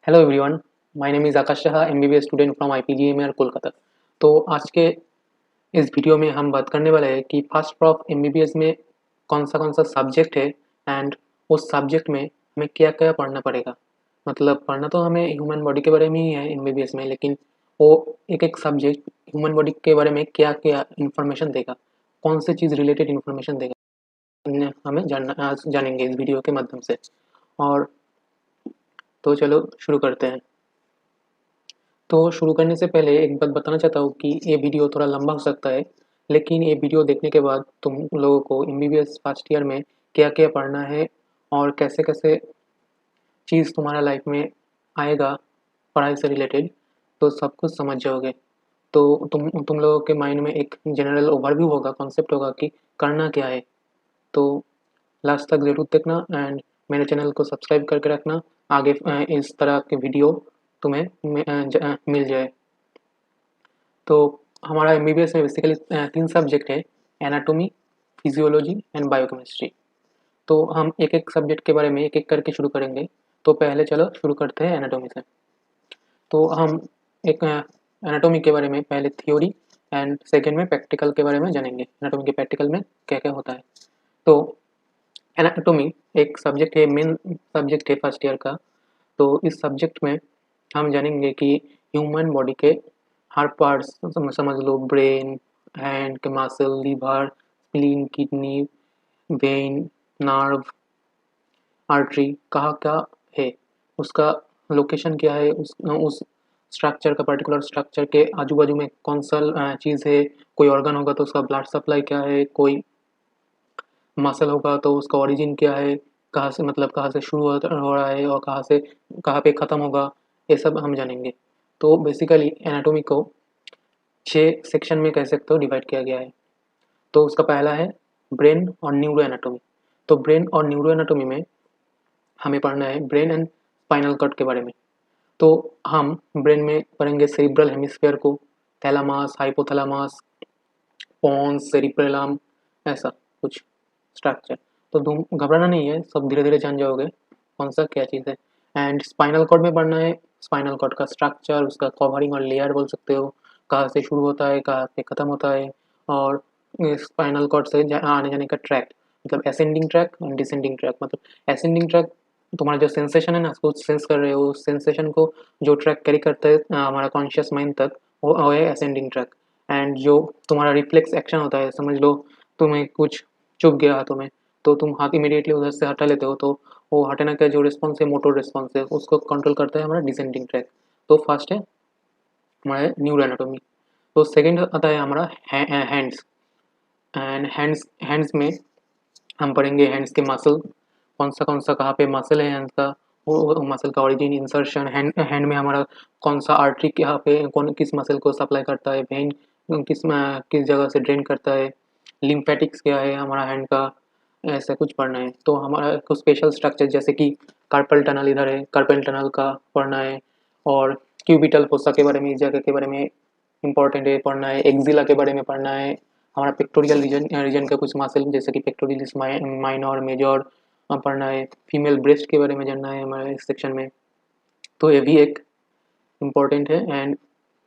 Hello everyone, my name is Akash Shah, MBBS student from IPGMR Kolkata. तो आज के इस वीडियो में हम बात करने वाले हैं कि फर्स्ट प्रॉफ एमबीबीएस में कौन सा सब्जेक्ट है एंड उस सब्जेक्ट में हमें क्या क्या पढ़ना पड़ेगा। मतलब पढ़ना तो हमें ह्यूमन बॉडी के बारे में ही है एमबीबीएस में, लेकिन वो एक एक सब्जेक्ट ह्यूमन बॉडी के बारे में क्या क्या इन्फॉर्मेशन देगा, कौन से चीज़ रिलेटेड इन्फॉर्मेशन देगा, हमें जानना आज जानेंगे इस वीडियो के माध्यम से। और तो चलो शुरू करते हैं। तो शुरू करने से पहले एक बात बताना चाहता हूँ कि ये वीडियो थोड़ा लंबा हो सकता है, लेकिन ये वीडियो देखने के बाद तुम लोगों को एमबीबीएस फर्स्ट ईयर में क्या-क्या पढ़ना है और कैसे-कैसे चीज़ तुम्हारा लाइफ में आएगा पढ़ाई से रिलेटेड, तो सब कुछ समझ जाओगे। तो तुम लोगों के माइंड में एक जनरल ओवरव्यू होगा, कॉन्सेप्ट होगा कि करना क्या है। तो लास्ट तक ज़रूर देखना एंड मेरे चैनल को सब्सक्राइब करके रखना, आगे इस तरह के वीडियो तुम्हें मिल जाए। तो हमारा एमबीबीएस में बेसिकली 3 सब्जेक्ट है, एनाटॉमी, फिजियोलॉजी एंड बायोकेमिस्ट्री। तो हम एक-एक सब्जेक्ट के बारे में एक-एक करके शुरू करेंगे। तो पहले चलो शुरू करते हैं एनाटॉमी से। तो हम एक एनाटॉमी के बारे में पहले थ्योरी एंड सेकंड में प्रैक्टिकल के बारे में जानेंगे। एनाटॉमी के प्रैक्टिकल में क्या-क्या होता है। तो एनाटॉमी एक सब्जेक्ट है, मेन सब्जेक्ट है फर्स्ट ईयर का। तो इस सब्जेक्ट में हम जानेंगे कि ह्यूमन बॉडी के हर पार्ट्स, समझ लो ब्रेन, हैंड के muscle, liver, spleen, kidney, vein, nerve, artery कहाँ क्या है, उसका लोकेशन क्या है, उस स्ट्रक्चर का, पर्टिकुलर स्ट्रक्चर के आजू बाजू में कौन सा चीज़ है। कोई ऑर्गन होगा तो उसका ब्लड सप्लाई क्या है, कोई मसल होगा तो उसका ओरिजिन क्या है, कहाँ से, मतलब कहाँ से शुरू हो रहा है और कहाँ पे ख़त्म होगा, ये सब हम जानेंगे। तो बेसिकली एनाटॉमी को 6 सेक्शन में कह सकते हो डिवाइड किया गया है। तो उसका पहला है ब्रेन और न्यूरो एनाटॉमी। तो ब्रेन और न्यूरो एनाटॉमी में हमें पढ़ना है ब्रेन एंड स्पाइनल कॉर्ड के बारे में। तो हम ब्रेन में पढ़ेंगे सेरिब्रल हेमिस्फीयर को, थैलामस, हाइपोथैलामस, पोन्स, सेरिबेलम, ऐसा कुछ स्ट्रक्चर। तो तुम घबराना नहीं है, सब धीरे-धीरे जान जाओगे कौन सा क्या चीज़ है। एंड स्पाइनल कॉर्ड में पढ़ना है स्पाइनल कॉर्ड का स्ट्रक्चर, उसका कवरिंग और लेयर बोल सकते हो, कहाँ से शुरू होता है, कहाँ पे ख़त्म होता है, और स्पाइनल कॉर्ड से आने-जाने का ट्रैक, मतलब असेंडिंग ट्रैक और डिसेंडिंग ट्रैक। मतलब असेंडिंग ट्रैक तुम्हारा जो सेंसेशन है ना, उसको सेंस कर रहे हो, उस सेंसेशन को जो ट्रैक कैरी करता है हमारा कॉन्शियस माइंड तक, वो है असेंडिंग ट्रैक। एंड जो तुम्हारा रिफ्लेक्स एक्शन होता है, समझ लो तुम्हें कुछ चुभ गया हाथों में, तो तुम हाथ इमीडिएटली उधर से हटा लेते हो, तो वो हटाने का जो रिस्पॉन्स है, मोटर रिस्पॉन्स है, उसको कंट्रोल करता है हमारा डिसेंडिंग ट्रैक। तो फर्स्ट है हमारा न्यूरो एनाटॉमी। तो सेकंड आता है हमारा हैंड्स। एंड हैंड्स में हम पढ़ेंगे हैंड्स के मसल, कौन सा कहाँ पे मसल है हैंड्स का, वो मसल का ओरिजिन, इंसर्शन, हैंड हैंड में हमारा कौन सा आर्टरी कहाँ पे, कौन किस मसल को सप्लाई करता है, वेन किस जगह से ड्रेन करता है, लिम्फेटिक्स क्या है हमारा हैंड का, ऐसा कुछ पढ़ना है। तो हमारा कुछ स्पेशल स्ट्रक्चर जैसे कि कार्पल टनल इधर है, कार्पल टनल का पढ़ना है। और क्यूबिटल फोसा के बारे में, इस जगह के बारे में इंपॉर्टेंट है पढ़ना है। एक्जिला के बारे में पढ़ना है। हमारा पेक्टोरियल रीजन का कुछ मसल जैसे कि पेक्टोरियलिस माइनर, मेजर पढ़ना है। फीमेल ब्रेस्ट के बारे में जानना है हमारे इस सेक्शन में। तो ये भी एक इम्पॉर्टेंट है। एंड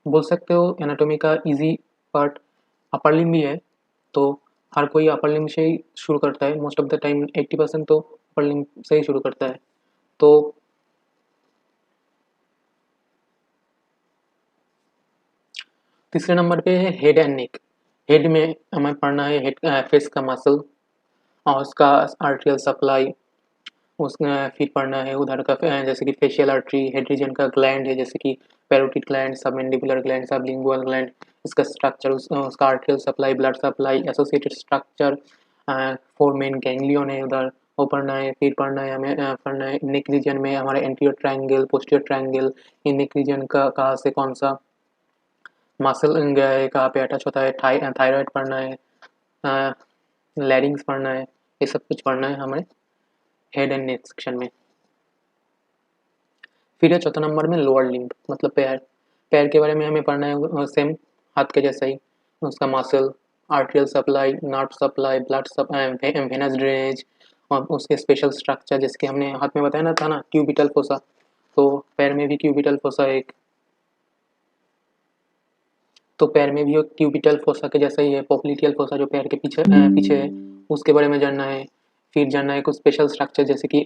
बोल सकते हो एनाटॉमी का इजी पार्ट अपर लिम्ब भी है। तो हर कोई अपर लिम्ब से ही शुरू करता है, मोस्ट ऑफ द टाइम 80% तो अपर लिम्ब से ही शुरू करता है। तो तीसरे नंबर पे है हेड एंड नेक। हेड में हमें पढ़ना है हेड फेस का मसल और उसका आर्टेरियल सप्लाई, उसमें फिर पढ़ना है उधर का जैसे कि फेशियल आर्टरी, हेड रीजन का ग्लैंड है जैसे कि parotid gland, submandibular gland, sublingual gland, इसका स्ट्रक्चर, उसका arterial supply, blood supply, associated structure, four main ganglion है उधर, वो पढ़ना है। फिर पढ़ना है हमें पढ़ना है नेक रीजन में हमारे एंटीरियर ट्रायंगल, पोस्टीरियर ट्रायंगल, इन नेक रीजन का कहाँ से कौन सा मसल गया है, कहाँ पे अटैच होता है, थायराइड पढ़ना है, लैरिंग्स पढ़ना है, ये सब कुछ पढ़ना है हमें हेड एंड नेक सेक्शन में। फिर है चौथा नंबर में लोअर लिम्ब, मतलब पैर। पैर के बारे में हमें पढ़ना है सेम हाथ के जैसा ही, उसका muscle, arterial supply, nerve supply, blood supply, venous drainage, और उसके स्पेशल स्ट्रक्चर जैसे कि हमने हाथ में बताया ना था ना, क्यूबिटल फोसा, तो पैर में भी क्यूबिटल फोसा एक, तो पैर में भी क्यूबिटल फोसा के जैसा ही है, पोप्लिटियल फोसा जो पैर के पीछे पीछे है, उसके बारे में जानना है। फिर जानना है कुछ स्पेशल स्ट्रक्चर जैसे कि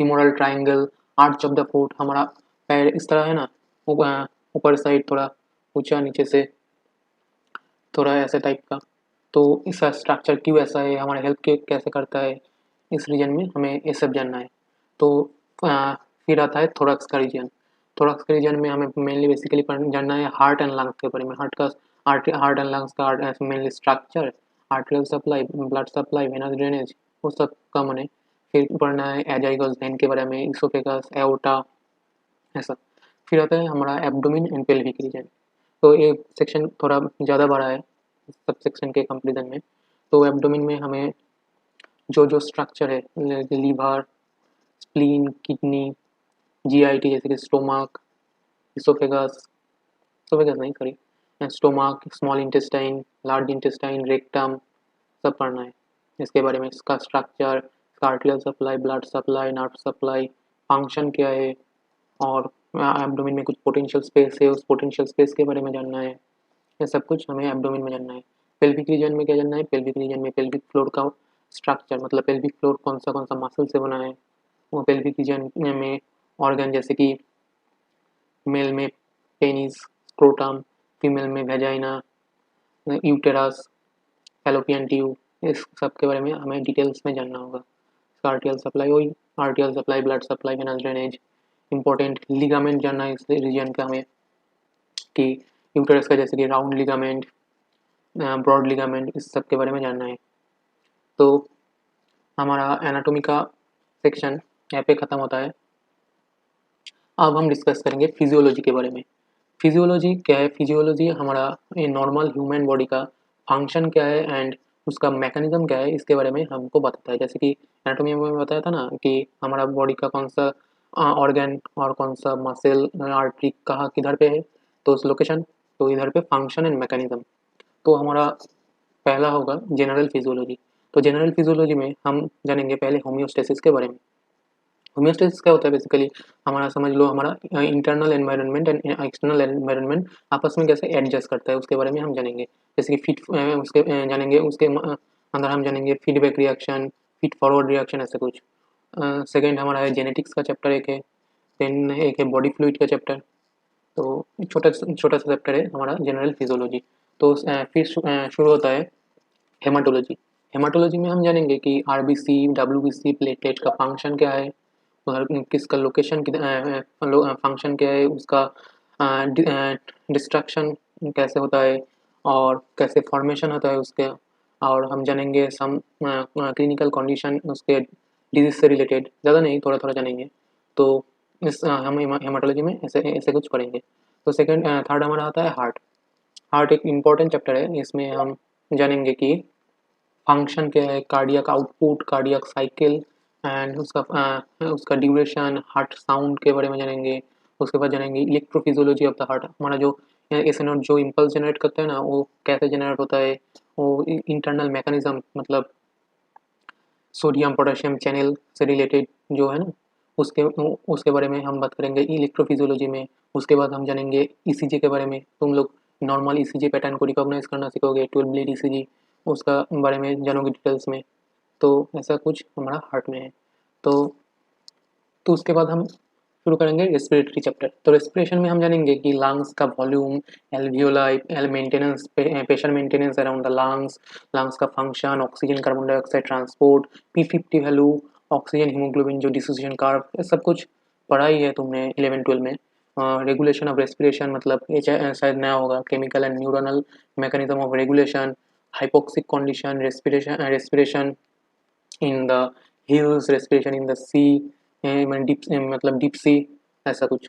femoral triangle, arch of the foot, हमारा पैर इस तरह है ना, ऊपर साइड थोड़ा ऊंचा, नीचे से थोड़ा ऐसे टाइप का। तो इसका स्ट्रक्चर क्यों ऐसा है, हमारे हेल्प के कैसे करता है, इस रीजन में हमें ये सब जानना है। तो फिर आता है थोरैक्स का रीजन। थोरैक्स के रीजन में हमें मेनली बेसिकली जानना है हार्ट एंड लंग्स के बारे में। हार्ट एंड लंग्स का mainly structure, arterial supply, blood supply, venous drainage, वो सब कॉमन है। फिर पढ़ना है एजाइगस वेन के बारे में, इसोफेगस, एओर्टा, ऐसा। फिर आता है हमारा एब्डोमेन एंड पेल्विक रीजन। तो ये सेक्शन थोड़ा ज़्यादा बड़ा है सब सेक्शन के कंपेरिजन में। तो एब्डोमेन में हमें जो जो स्ट्रक्चर है, लीवर, स्प्लीन, किडनी, जीआईटी जैसे कि स्टोमक, इसोफेगस, इसोफेगस नहीं sorry, stomach, small intestine, large intestine, rectum, सब पढ़ना है इसके बारे में। इसका structure, arterial supply, blood supply, nerve supply, function क्या है, और एब्डोमेन में कुछ पोटेंशियल स्पेस है, उस पोटेंशियल स्पेस के बारे में जानना है। ये सब कुछ हमें एब्डोमेन में जानना है। पेल्विक रीजन में क्या जानना है, पेल्विक रीजन में पेल्विक फ्लोर का स्ट्रक्चर, मतलब पेल्विक फ्लोर कौन सा मसल से बना है। वो पेल्विक रीजन में ऑर्गन जैसे कि मेल में पेनिस, स्क्रोटम, फीमेल में वेजाइना, यूटेरस, फैलोपियन ट्यूब, इस सब के बारे में हमें डिटेल्स में जानना होगा। आर्टियल सप्लाई, वही आर्टियल supply, blood supply, venous drainage, important ligament जानना है इस रीजन का हमें, कि यूटेरस का जैसे कि राउंड लिगामेंट, ब्रॉड लिगामेंट, इस सब के बारे में जानना है। तो हमारा एनाटॉमी का सेक्शन यहाँ पे ख़त्म होता है। अब हम डिस्कस करेंगे फिजियोलॉजी के बारे में। फिजियोलॉजी क्या है, फिजियोलॉजी हमारा नॉर्मल ह्यूमन बॉडी का फंक्शन क्या है एंड उसका मैकेनिज्म क्या है, इसके बारे में हमको बताता है। जैसे कि एनाटॉमी में बताया था ना कि हमारा बॉडी का कौन सा ऑर्गन और कौन सा मसल, आर्टरी कहाँ किधर पे है, तो उस लोकेशन, तो इधर पे फंक्शन एंड मैकेनिज्म। तो हमारा पहला होगा जनरल फिजियोलॉजी। तो जनरल फिजियोलॉजी में हम जानेंगे पहले होम्योस्टेसिस के बारे में। होम्योस्टेसिस क्या होता है, बेसिकली हमारा समझ लो हमारा internal environment and external environment आपस में कैसे एडजस्ट करता है, उसके बारे में हम जानेंगे। जैसे कि जानेंगे उसके अंदर हम जानेंगे feedback reaction, feed forward reaction, ऐसे कुछ। सेकेंड हमारा है जेनेटिक्स का चैप्टर एक है, देन एक है बॉडी फ्लूइड का चैप्टर। तो छोटा छोटा सा चैप्टर है हमारा जनरल फिजियोलॉजी। तो फिर शुरू होता है हेमाटोलॉजी। हेमाटोलॉजी में हम जानेंगे कि आरबीसी, डब्ल्यूबीसी, प्लेटलेट का फंक्शन क्या है, और किसका लोकेशन फंक्शन क्या है, उसका डिस्ट्रक्शन कैसे होता है और कैसे फॉर्मेशन होता है उसके। और हम जानेंगे सम क्लिनिकल कंडीशन उसके डिजीज से रिलेटेड, ज़्यादा नहीं, थोड़ा थोड़ा जानेंगे। तो इस हम हेमाटोलॉजी में ऐसे ऐसे कुछ पढ़ेंगे। तो थर्ड हमारा आता है हार्ट। हार्ट एक इम्पॉर्टेंट चैप्टर है, इसमें हम जानेंगे कि फंक्शन क्या है, cardiac output, cardiac cycle and उसका ड्यूरेशन, हार्ट साउंड के बारे में जानेंगे। उसके बाद जानेंगे इलेक्ट्रोफिजियोलॉजी ऑफ द हार्ट, हमारा जो एस एन जो इम्पल्स जनरेट करता है ना, वो कैसे जनरेट होता है, वो इंटरनल मैकेनिज्म, मतलब सोडियम पोटेशियम चैनल से रिलेटेड जो है ना, उसके उसके बारे में हम बात करेंगे इलेक्ट्रोफिजियोलॉजी में। उसके बाद हम जानेंगे ईसीजी के बारे में। तुम लोग नॉर्मल ईसीजी पैटर्न को रिकॉग्नाइज करना सीखोगे, 12 ब्लेड ईसीजी, उसका बारे में जानोगे डिटेल्स में। तो ऐसा कुछ हमारा हार्ट में है। तो उसके बाद हम शुरू करेंगे रेस्पिरेटरी चैप्टर। तो रेस्पिरेशन में हम जानेंगे कि लंग्स का volume, alveoli, maintenance, pressure maintenance around the lungs, lungs का function, oxygen carbon dioxide transport, P50 value, oxygen haemoglobin जो डिसोसिएशन कर्व, ये सब कुछ पढ़ा ही है तुमने 11-12 में। रेगुलेशन ऑफ रेस्पिरेशन, मतलब ये शायद नया होगा, chemical and neuronal mechanism of regulation, hypoxic condition, respiration in the hills, respiration in the sea, मतलब डीप सी, ऐसा कुछ।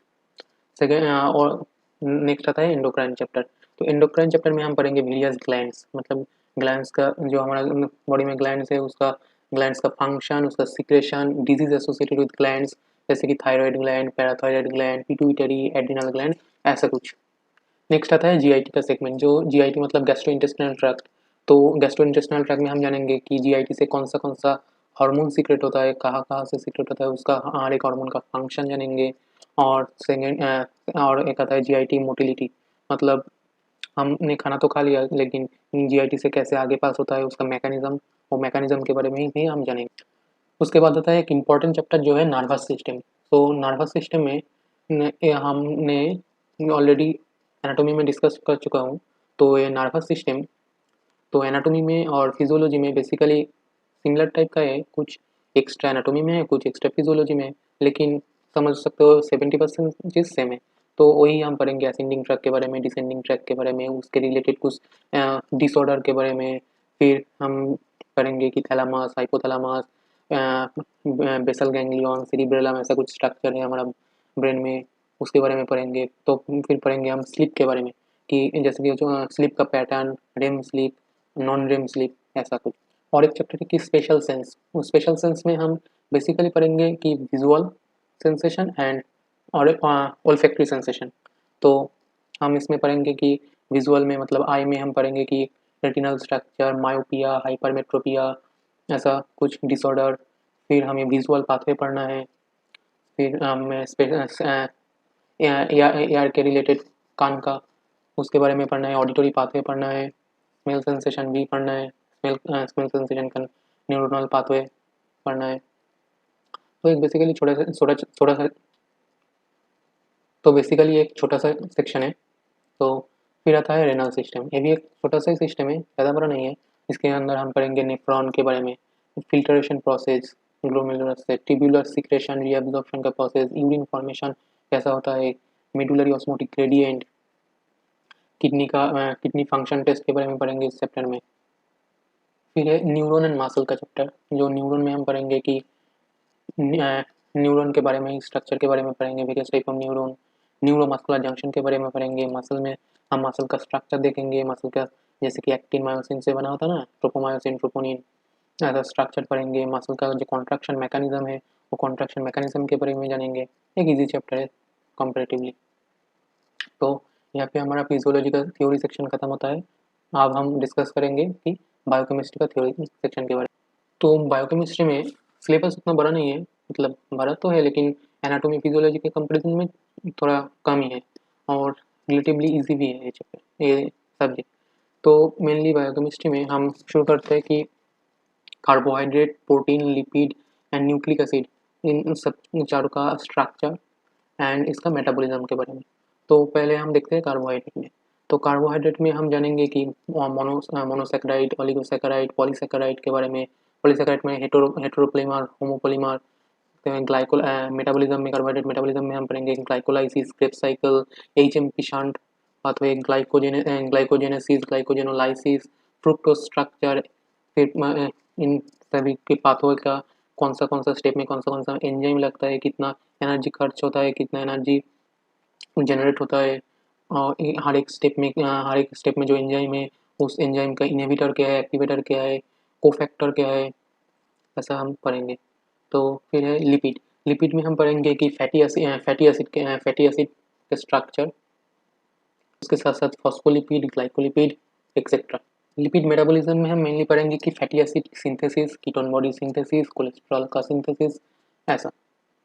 सेकेंड और नेक्स्ट आता है एंडोक्राइन चैप्टर। तो एंडोक्राइन चैप्टर में हम पढ़ेंगे वेरियस ग्लैंड्स, मतलब ग्लैंड्स का जो हमारा बॉडी में ग्लैंड्स है, उसका ग्लैंड्स का फंक्शन, उसका secretion, disease associated with glands, जैसे कि thyroid gland, parathyroid gland, pituitary, adrenal gland, ऐसा कुछ। नेक्स्ट आता है जीआईटी का सेगमेंट, जो जीआईटी मतलब गैस्ट्रोइंटेस्टिनल ट्रैक्ट। तो गैस्ट्रोइंटेस्टिनल ट्रैक्ट में हम जानेंगे कि जीआईटी से कौन सा हार्मोन सीक्रेट होता है, कहाँ कहाँ से सीक्रेट होता है, उसका हर एक हार्मोन का फंक्शन जानेंगे। और सेकेंड और एक आता है जीआईटी मोटिलिटी, मतलब हमने खाना तो खा लिया लेकिन जीआईटी से कैसे आगे पास होता है उसका मैकेनिज्म, वो मैकेनिज्म के बारे में भी हम जानेंगे। उसके बाद आता है एक इम्पॉर्टेंट चैप्टर जो है नर्वस सिस्टम। तो नर्वस सिस्टम में हमने ऑलरेडी एनाटॉमी में डिस्कस कर चुका हूँ। तो ये नर्वस सिस्टम तो एनाटॉमी में और फिजियोलॉजी में बेसिकली सिमिलर टाइप का है, कुछ एक्स्ट्रा एनाटॉमी में है, कुछ एक्स्ट्रा फिजियोलॉजी में है, लेकिन समझ सकते हो 70% चीज़ सेम है। तो वही हम पढ़ेंगे असेंडिंग ट्रैक के बारे में, डिसेंडिंग ट्रैक के बारे में, उसके रिलेटेड कुछ डिसऑर्डर के बारे में। फिर हम पढ़ेंगे कि थैलामस, हाइपोथैलामस, बेसल गैंग्लियन, सेरिब्रेलम, ऐसा कुछ स्ट्रक्चर है हमारा ब्रेन में, उसके बारे में पढ़ेंगे। तो फिर पढ़ेंगे हम स्लीप के बारे में कि जैसे कि जो स्लीप का pattern, REM sleep, non REM sleep, ऐसा कुछ। और एक चैप्टर है कि स्पेशल सेंस। उस स्पेशल सेंस में हम बेसिकली पढ़ेंगे कि विजुअल सेंसेशन एंड और ओल्फैक्टरी सेंसेशन। तो हम इसमें पढ़ेंगे कि विजुअल में मतलब आई में हम पढ़ेंगे कि रेटिनल स्ट्रक्चर, मायोपिया, हाइपरमेट्रोपिया, ऐसा कुछ डिसऑर्डर। फिर हमें विजुअल पाथवे पढ़ना है। फिर हमें एआर के रिलेटेड कान का उसके बारे में पढ़ना है। ऑडिटरी पाथवे पढ़ना है। स्मेल सेंसेशन भी पढ़ना है। स्मेल सेंसेशन का न्यूरोनल पाथवे पढ़ना है। तो एक बेसिकली छोटा सा तो बेसिकली एक छोटा सा सेक्शन है। तो फिर आता है रेनल सिस्टम। ये भी एक छोटा सा ही सिस्टम है, ज़्यादा बड़ा नहीं है। इसके अंदर हम पढ़ेंगे नेफ्रॉन के बारे में, फिल्ट्रेशन प्रोसेस, ग्लोमेरुलस से ट्यूबुलर सिक्रेशन, रीअब्जॉर्प्शन का प्रोसेस, यूरिन फॉर्मेशन कैसा होता है, medullary osmotic gradient, kidney function test के बारे में पढ़ेंगे इस चैप्टर में। फिर है न्यूरॉन एंड मसल का चैप्टर। जो न्यूरॉन में हम पढ़ेंगे कि न्यूरॉन के बारे में, स्ट्रक्चर के बारे में पढ़ेंगे, various type of neuron, neuromuscular junction के बारे में पढ़ेंगे। मसल में हम मसल का स्ट्रक्चर देखेंगे, मसल का जैसे कि एक्टिन मायोसिन से बना होता है ना, ट्रोपोमायोसिन, ट्रोपोनिन, ऐसा स्ट्रक्चर पढ़ेंगे। मसल का जो कॉन्ट्रैक्शन मैकेनिज्म है वो कॉन्ट्रैक्शन मैकेनिज्म के बारे में जानेंगे। एक इजी चैप्टर है कंपैरेटिवली। तो यहाँ पे हमारा फिजियोलॉजी का थ्योरी सेक्शन खत्म होता है। अब हम डिस्कस करेंगे कि बायोकेमिस्ट्री का थ्योरी सेक्शन के बारे में। तो बायोकेमिस्ट्री में सिलेबस उतना बड़ा नहीं है, मतलब बड़ा तो है लेकिन एनाटॉमी फिजियोलॉजी के कंपैरिजन में थोड़ा कम ही है और रिलेटिवली इजी भी है ये चैप्टर, ये सब्जेक्ट। तो मेनली बायोकेमिस्ट्री में हम शुरू करते हैं कि carbohydrate, protein, lipid and nucleic acid, इन सब चारों का स्ट्रक्चर एंड इसका मेटाबॉलिज्म के बारे में। तो पहले हम देखते हैं कार्बोहाइड्रेट में। तो कार्बोहाइड्रेट में हम जानेंगे कि मोनोसैकेराइड, ओलिगोसैकेराइड, पॉलीसैकेराइड के बारे में। पॉलीसैकेराइड में हेटेरोपॉलीमर, होमोपॉलीमर, ग्लाइकोल मेटाबॉलिज्म में, कार्बोहाइड्रेट मेटाबॉलिज्म में हम पढ़ेंगे glycolysis, Krebs cycle, HMP shunt pathway, glycogenesis, glycogenolysis, fructose structure. फिर इन सभी के पाथवे का कौन सा स्टेप में कौन सा एंजाइम लगता है, कितना एनर्जी खर्च होता है, कितना एनर्जी जनरेट होता है, और हर एक स्टेप में जो एंजाइम है उस एंजाइम का इनहिबिटर क्या है, एक्टिवेटर क्या है, कोफैक्टर क्या है, ऐसा हम पढ़ेंगे। तो फिर है लिपिड। लिपिड में हम पढ़ेंगे कि फैटी एसिड के स्ट्रक्चर, उसके साथ साथ phospholipid, glycolipid, etcetera. Lipid metabolism में हम मेनली पढ़ेंगे कि fatty acid synthesis, ketone body synthesis, cholesterol का सिंथेसिस, ऐसा।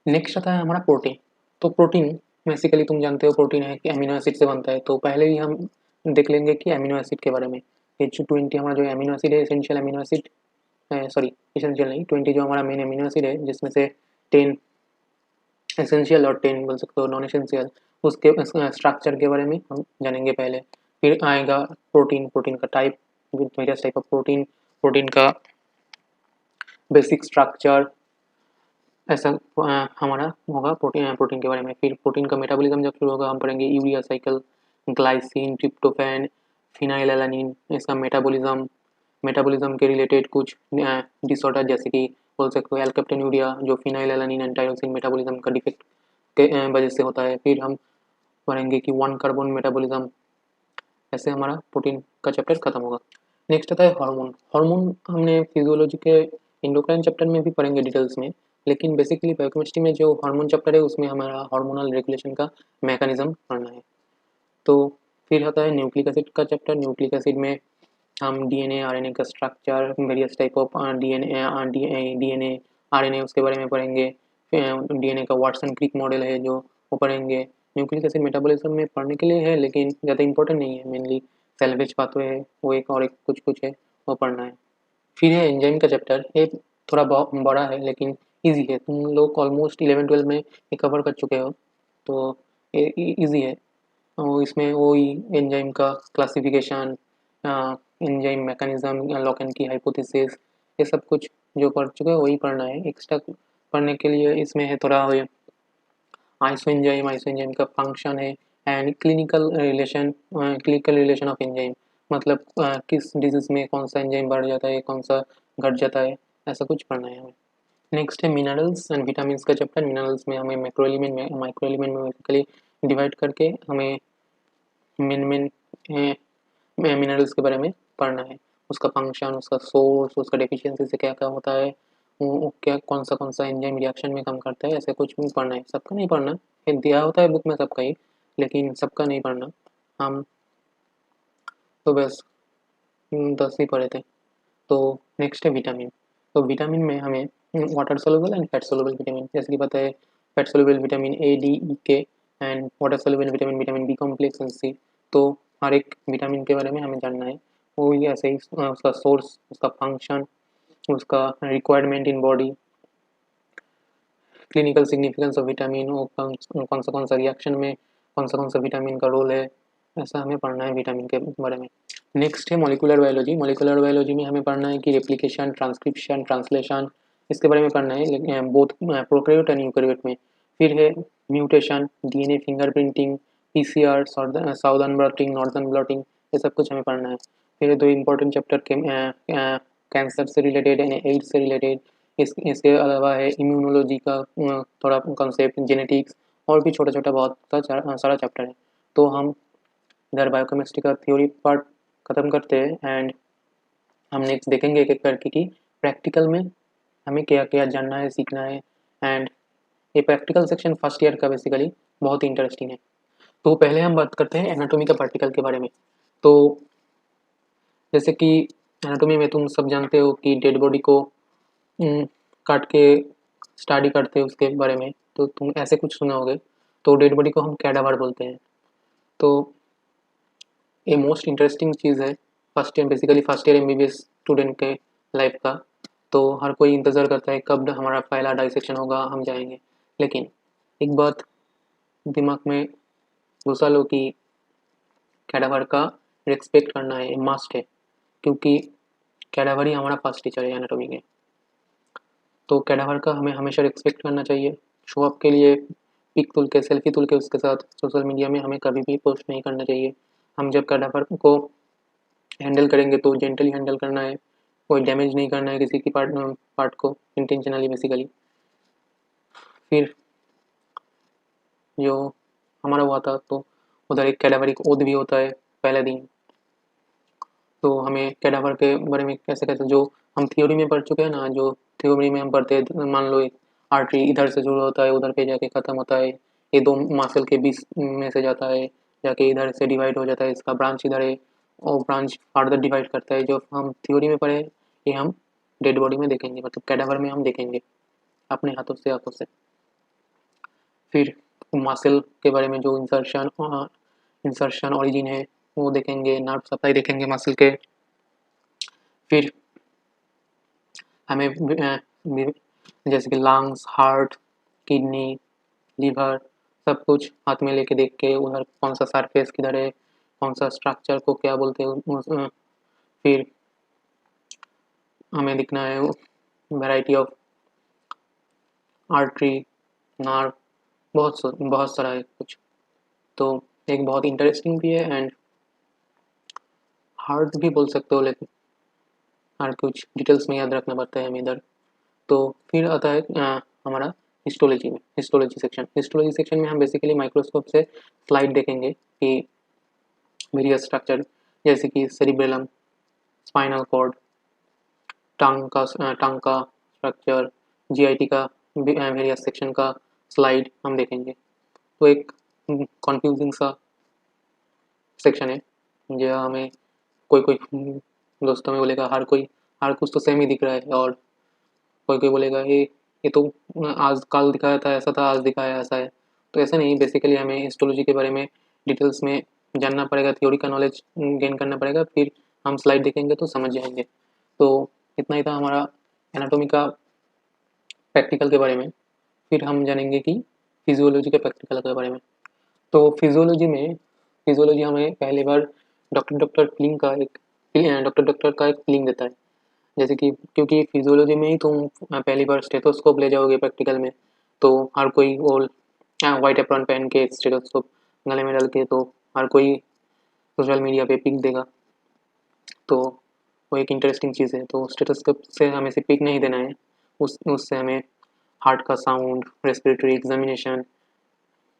नेक्स्ट आता है हमारा प्रोटीन। तो प्रोटीन बेसिकली तुम जानते हो प्रोटीन है कि अमीनो एसिड से बनता है। तो पहले ही हम देख लेंगे कि अमीनो एसिड के बारे में। H20 हमारा जो अमीनो एसिड है, essential amino acid, sorry essential नहीं, 20 जो हमारा मेन अमीनो एसिड है, जिसमें से 10 एसेंशियल और 10 बोल सकते हो नॉन एसेंशियल, उसके स्ट्रक्चर के बारे में हम जानेंगे पहले। फिर आएगा प्रोटीन, प्रोटीन का type, various type of protein, protein का बेसिक स्ट्रक्चर, ऐसा हमारा होगा प्रोटीन के बारे में। फिर प्रोटीन का मेटाबॉलिज्म जब शुरू होगा हम पढ़ेंगे urea cycle, glycine, tryptophan, phenylalanine, इसका मेटाबॉलिज्म के रिलेटेड कुछ डिसऑर्डर जैसे कि बोल सकते हो एल्केप्टेन्यूरिया, जो फिनाइलएलानिन एंड टायरोसिन मेटाबॉलिज्म का डिफेक्ट के वजह से होता है। फिर हम पढ़ेंगे कि 1 कार्बन मेटाबॉलिज्म। ऐसे हमारा प्रोटीन का चैप्टर खत्म होगा। नेक्स्ट आता है हार्मोन। हार्मोन हमने फिजियोलॉजी के इंडोक्राइन चैप्टर में भी पढ़ेंगे डिटेल्स में, लेकिन बेसिकली बायोकेमिस्ट्री में जो हार्मोन चैप्टर है उसमें हमारा हार्मोनल रेगुलेशन का मैकेनिज्म पढ़ना है। तो फिर आता है न्यूक्लिक एसिड का चैप्टर। न्यूक्लिक एसिड में हम डीएनए आरएनए का structure, various type of DNA RNA उसके बारे में पढ़ेंगे। डीएनए का वाटसन क्रिक मॉडल है जो वो पढ़ेंगे। न्यूक्लिक एसिड मेटाबॉलिज्म में पढ़ने के लिए है लेकिन ज़्यादा इंपॉर्टेंट नहीं है, मेनली सेल्वेज पाथवे है वो एक, और एक कुछ कुछ है वो पढ़ना है। फिर है एंजाइम का चैप्टर, ये थोड़ा बहुत बड़ा है लेकिन ईजी है, तुम लोग ऑलमोस्ट 11-12 में ये कवर कर चुके हो, तो ये ईजी है। इसमें वही एंजाइम का क्लासिफिकेशन, एंजाइम मैकेनिज्म, लॉकन की हाइपोथेसिस, ये सब कुछ जो पढ़ चुके हो वही पढ़ना है। एक्स्ट्रा पढ़ने के लिए इसमें है थोड़ा आइसोएंजाइम का फंक्शन है, and clinical relation of enzyme, मतलब किस डिजीज में कौन सा एंजाइम बढ़ जाता है कौन सा घट जाता है, ऐसा कुछ पढ़ना है हमें। नेक्स्ट है मिनरल्स एंड विटामिन का चैप्टर। मिनरल्स में हमें माइक्रो एलिमेंट में बेसिकली डिवाइड करके हमें मेन मेन मिनरल्स के बारे में पढ़ना है, उसका फंक्शन, उसका सोर्स, उसका डेफिशिएंसी से क्या क्या होता है, वो क्या कौन सा एंजाइम रिएक्शन में काम करता है, ऐसे कुछ भी पढ़ना है। सबका नहीं पढ़ना, एक दिया होता है बुक में सबका ही, लेकिन सबका नहीं पढ़ना। हम तो बस 10 ही पढ़े थे। तो नेक्स्ट है विटामिन। तो विटामिन में हमें water soluble and fat soluble vitamin, जैसे कि पता है fat soluble vitamin A, D, E, K, and water soluble vitamin vitamin B complex and C. तो हर एक विटामिन के बारे में हमें जानना है, वो ही ऐसे ही उसका सोर्स, उसका फंक्शन, उसका requirement in body, clinical significance of vitamin, वो कौन सा रिएक्शन में कौन सा विटामिन का रोल है, ऐसा हमें पढ़ना है विटामिन के बारे में। नेक्स्ट है मॉलिक्यूलर बायोलॉजी। मॉलिक्यूलर बायोलॉजी में हमें पढ़ना है कि रेप्लिकेशन, ट्रांसक्रिप्शन, ट्रांसलेशन, इसके बारे में पढ़ना है, लेकिन बोथ प्रोकैरियोट एंड यूकैरियोट में। फिर है mutation, DNA fingerprinting, PCR, southern blotting, northern blotting, ये सब कुछ हमें पढ़ना है। फिर दो इंपॉर्टेंट चैप्टर के कैंसर से रिलेटेड एंड एड्स से रिलेटेड, इसके अलावा है इम्यूनोलॉजी का थोड़ा कॉन्सेप्ट, जेनेटिक्स, और भी छोटा छोटा बहुत सारा चैप्टर है। तो हम इधर बायोकेमिस्ट्री का थ्योरी पार्ट ख़त्म करते हैं, एंड हम नेक्स्ट देखेंगे एक एक करके कि प्रैक्टिकल में हमें क्या क्या जानना है, सीखना है। एंड ये प्रैक्टिकल सेक्शन फर्स्ट ईयर का बेसिकली बहुत ही इंटरेस्टिंग है। तो पहले हम बात करते हैं एनाटॉमी का पार्टिकल के बारे में। तो जैसे कि एनाटॉमी में तुम सब जानते हो कि डेड बॉडी को काट के स्टडी करते हैं उसके बारे में, तो तुम ऐसे कुछ सुना होगे। तो डेड बॉडी को हम कैडावर बोलते हैं। तो ये मोस्ट इंटरेस्टिंग चीज़ है first year, basically first year MBBS student के लाइफ का। तो हर कोई इंतज़ार करता है कब हमारा पहला डाइसेक्शन होगा, हम जाएंगे। लेकिन एक बात दिमाग में घुसा लो कि कैडावर का रिस्पेक्ट करना है, मस्ट है, क्योंकि कैडावर ही हमारा फर्स्ट टीचर है एनाटॉमी के। तो कैडावर का हमें हमेशा रिस्पेक्ट करना चाहिए। शो अप के लिए पिक तुल के, सेल्फी तुल के उसके साथ सोशल मीडिया में हमें कभी भी पोस्ट नहीं करना चाहिए। हम जब कैडावर को हैंडल करेंगे तो जेंटली हैंडल करना है, कोई डैमेज नहीं करना है किसी की पार्ट को इंटेंशनली बेसिकली। फिर जो हमारा हुआ था, तो उधर एक कैडावरिक ओथ भी होता है पहले दिन। तो हमें कैडावर के बारे में कैसे कैसे जो हम थ्योरी में पढ़ चुके हैं ना, जो थ्योरी में हम पढ़ते हैं, मान लो एक आर्टरी इधर से शुरू होता है उधर पे जाके ख़त्म होता है, ये दो मसल के बीच में से जाता है, जाके इधर से डिवाइड हो जाता है, इसका ब्रांच इधर है, और ब्रांच फर्दर डिवाइड करता है। जो हम थ्योरी में पढ़े ये हम डेड बॉडी में देखेंगे, मतलब कैडावर में हम देखेंगे अपने हाथों से, आंखों से। फिर मसल के बारे में जो इंसर्शन ऑरिजिन है वो देखेंगे, नर्व सप्लाई देखेंगे मसल के। फिर हमें जैसे कि लंग्स, हार्ट, किडनी, लीवर, सब कुछ हाथ में लेके देख के उधर कौन सा सरफेस किधर है, कौन सा स्ट्रक्चर को क्या बोलते हैं। फिर हमें दिखना है वैरायटी ऑफ आर्टरी, नर्व, बहुत सारा है कुछ। तो एक बहुत इंटरेस्टिंग भी है, एंड हार्ड भी बोल सकते हो, लेकिन हर कुछ डिटेल्स में याद रखना पड़ता है हमें इधर। तो फिर आता है हमारा हिस्टोलॉजी में, हिस्टोलॉजी सेक्शन में हम बेसिकली माइक्रोस्कोप से स्लाइड देखेंगे कि वेरियस स्ट्रक्चर, जैसे कि सेरिबेलम, स्पाइनल कॉर्ड, टंग का स्ट्रक्चर, जीआईटी का वेरियस सेक्शन का स्लाइड हम देखेंगे। तो एक कन्फ्यूजिंग सा सेक्शन है जो हमें कोई दोस्तों में बोलेगा हर कुछ तो सेम ही दिख रहा है, और कोई कोई बोलेगा ये तो आज कल दिखाया था ऐसा था, आज दिखाया ऐसा है। तो ऐसा नहीं, बेसिकली हमें हिस्टोलॉजी के बारे में डिटेल्स में जानना पड़ेगा, थ्योरी का नॉलेज गेन करना पड़ेगा, फिर हम स्लाइड देखेंगे तो समझ जाएंगे। तो इतना ही था हमारा एनाटॉमी का प्रैक्टिकल के बारे में। फिर हम जानेंगे कि फिजियोलॉजी के प्रैक्टिकल के बारे में। तो फिजियोलॉजी हमें पहली बार डॉक्टर डॉक्टर का एक फीलिंग देता है। जैसे कि क्योंकि फिजियोलॉजी में ही तुम पहली बार स्टेथोस्कोप ले जाओगे प्रैक्टिकल में, तो हर कोई वो वाइट एप्रॉन पहन के स्टेथोस्कोप गले में डाल के, तो हर कोई सोशल मीडिया पे पिक देगा। तो वो एक इंटरेस्टिंग चीज़ है। तो स्टेथोस्कोप से हमें सिर्फ पिक नहीं देना है, उससे हमें हार्ट का साउंड, रेस्पिरेटरी एग्जामिनेशन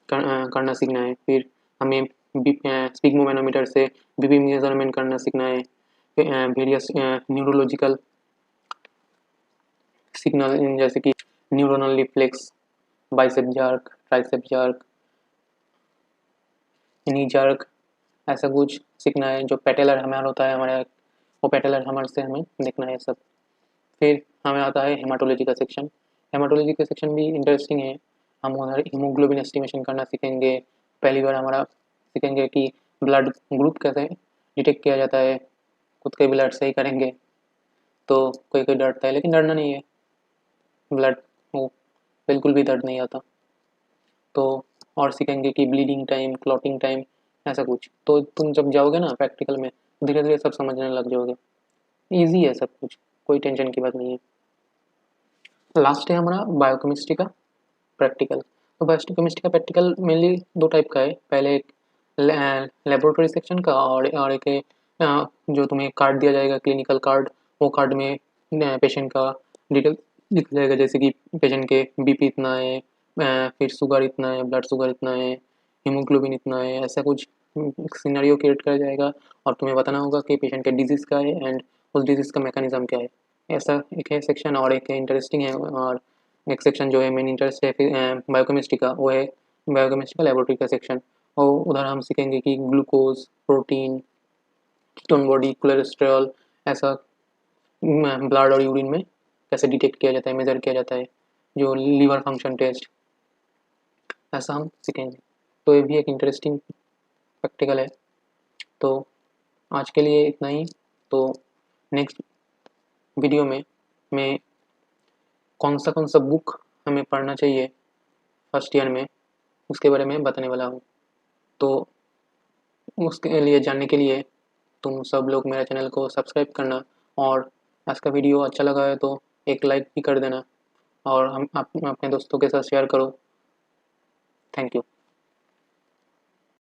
करना सीखना है। फिर हमें स्पिग्मोमैनोमीटर से बीपी मेजरमेंट करना सीखना है। वेरियस न्यूरोलॉजिकल सिग्नल जैसे कि neuronal reflex, bicep jerk, tricep jerk, नी जर्क, ऐसा कुछ सीखना है। जो पेटेलर हैमर होता है हमारे, वो पेटेलर हैमर से हमें देखना है सब। फिर हमें आता है हेमाटोलॉजी का सेक्शन। हेमाटोलॉजी का सेक्शन भी इंटरेस्टिंग है। हम उधर हीमोग्लोबिन एस्टिमेशन करना सीखेंगे। पहली बार हमारा सीखेंगे कि ब्लड ग्रुप कैसे डिटेक्ट किया जाता है, खुद के ब्लड से ही करेंगे। तो कोई कोई डरता है, लेकिन डरना नहीं है, ब्लड वो बिल्कुल भी दर्द नहीं आता। तो और सीखेंगे कि ब्लीडिंग टाइम, क्लॉटिंग टाइम, ऐसा कुछ। तो तुम जब जाओगे ना प्रैक्टिकल में, धीरे धीरे सब समझने लग जाओगे। ईजी है सब कुछ, कोई टेंशन की बात नहीं है। लास्ट है हमारा बायोकेमिस्ट्री का प्रैक्टिकल। तो बायोकेमिस्ट्री का प्रैक्टिकल मेनली दो टाइप का है। पहले एक लेबोरेटरी सेक्शन का, और एक है जो तुम्हें कार्ड दिया जाएगा, क्लिनिकल कार्ड। वो कार्ड में पेशेंट का डिटेल लिखा जाएगा, जैसे कि पेशेंट के बीपी इतना है, फिर शुगर इतना है, ब्लड शुगर इतना है, हीमोग्लोबिन इतना है, ऐसा कुछ सिनेरियो क्रिएट किया जाएगा। और तुम्हें बताना होगा कि पेशेंट के डिजीज़ का है एंड उस डिजीज़ का मैकेनिज्म क्या है। ऐसा एक है सेक्शन। और एक है इंटरेस्टिंग है, और एक सेक्शन जो है मेन इंटरेस्ट है बायोकेमिस्ट्री का, वो है बायोकेमिस्ट्री का लेबोरेटरी का सेक्शन। और उधर हम सीखेंगे कि glucose, protein, ketone body, cholesterol, ऐसा ब्लड और यूरिन में कैसे डिटेक्ट किया जाता है, मेजर किया जाता है, जो लीवर फंक्शन टेस्ट, ऐसा हम सीखेंगे। तो ये भी एक इंटरेस्टिंग प्रैक्टिकल है। तो आज के लिए इतना ही। तो नेक्स्ट वीडियो में मैं कौन सा बुक हमें पढ़ना चाहिए फर्स्ट ईयर में, उसके बारे में बताने वाला हूँ। तो उसके लिए जानने के लिए तुम सब लोग मेरे चैनल को सब्सक्राइब करना, और आज का वीडियो अच्छा लगा है तो एक लाइक भी कर देना, और हम अपने दोस्तों के साथ शेयर करो। Thank you.